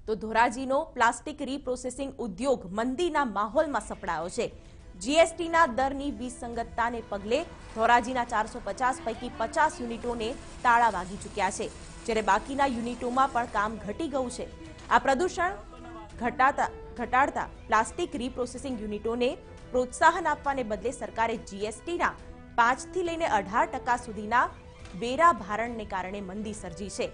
તો ધોરાજીનો પ્લાસ્ટિક રીપ્રોસેસિંગ ઉદ્યોગ મંદીના માહોલમાં સપડાયો છે। જીએસટીના દરની વિસંગતતાને પગલે ધોરાજીના 450 પૈકી 50 યુનિટોને તાળા વાગી ચૂક્યા છે, જ્યારે બાકીના યુનિટોમાં પણ કામ ઘટી ગયું છે। આ પ્રદૂષણ ઘટાડતા પ્લાસ્ટિક રીપ્રોસેસિંગ યુનિટોને પ્રોત્સાહન આપવાને બદલે સરકારે જીએસટીના 5 થી લઈને 18% સુધીના વેરા ભારણને કારણે મંદી સર્જી છે।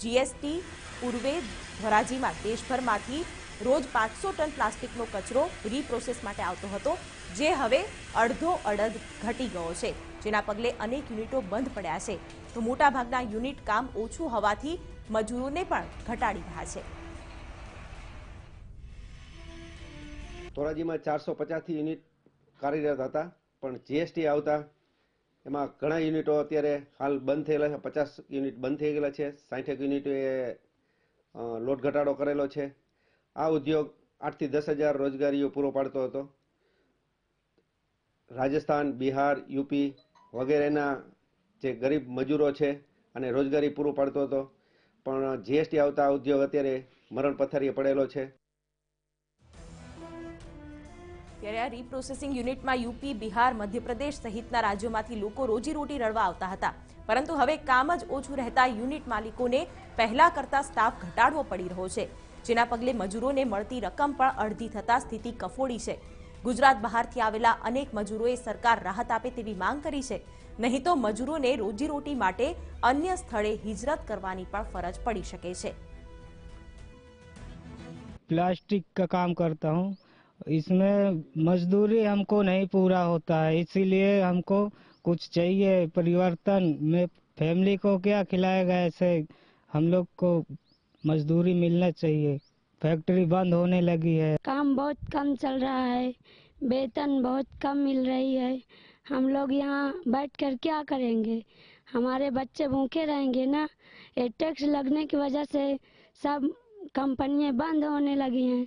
જીએસટી પૂર્વે ધોરાજીમાં દેશભરમાંથી રોજ 500 ટન પ્લાસ્ટિકનો કચરો રીપ્રોસેસ માટે આવતો હતો, જે હવે અડધો અડધ ઘટી ગયો છે, જેના પગલે અનેક યુનિટો બંધ પડ્યા છે। તો મોટાભાગના યુનિટ કામ ઓછું હોવાથી મજૂરોને પણ ઘટાડી રહ્યા છે। ધોરાજીમાં 450 યુનિટ કાર્યરત હતા, પણ જીએસટી આવતા એમાં ઘણા યુનિટો અત્યારે હાલ બંધ થયેલા છે। 50 યુનિટ બંધ થઈ ગયેલા છે, 60 યુનિટોએ લોટ ઘટાડો કરેલો છે। આ ઉદ્યોગ 8 થી 10 હજાર રોજગારીઓ પૂરો પાડતો હતો। રાજસ્થાન, બિહાર, યુપી વગેરેના જે ગરીબ મજૂરો છે અને રોજગારી પૂરું પાડતો હતો, પણ જીએસટી આવતા આ ઉદ્યોગ અત્યારે મરણ પથારીએ પડેલો છે। ત્યારે આ રીપ્રોસેસિંગ યુનિટમાં યુપી, બિહાર, મધ્યપ્રદેશ સહિતના રાજ્યોમાંથી લોકો રોજીરોટી રળવા આવતા હતા, પરંતુ હવે કામ જ ઓછું રહેતા યુનિટ માલિકોને પહેલા કરતા સ્ટાફ ઘટાડવો પડી રહ્યો છે, જેના પગલે મજૂરોને મળતી રકમ પણ અડધી થતા સ્થિતિ કફોડી છે। ગુજરાત બહારથી આવેલા અનેક મજૂરોએ સરકાર રાહત આપે તેવી માંગ કરી છે, નહીં તો મજૂરોને રોજીરોટી માટે અન્ય સ્થળે હિજરત કરવાની પણ ફરજ પડી શકે છે। प्लास्टिक का काम करता हूँ, इसमें मजदूरी हमको नहीं पूरा होता है, इसीलिए हमको कुछ चाहिए परिवर्तन। में फैमिली को क्या खिलाएगा, ऐसे हम लोग को मजदूरी मिलना चाहिए। फैक्ट्री बंद होने लगी है, काम बहुत कम चल रहा है, वेतन बहुत कम मिल रही है। हम लोग यहाँ बैठ कर क्या करेंगे, हमारे बच्चे भूखे रहेंगे ना। ये टैक्स लगने की वजह से सब कंपनियां बंद होने लगी हैं।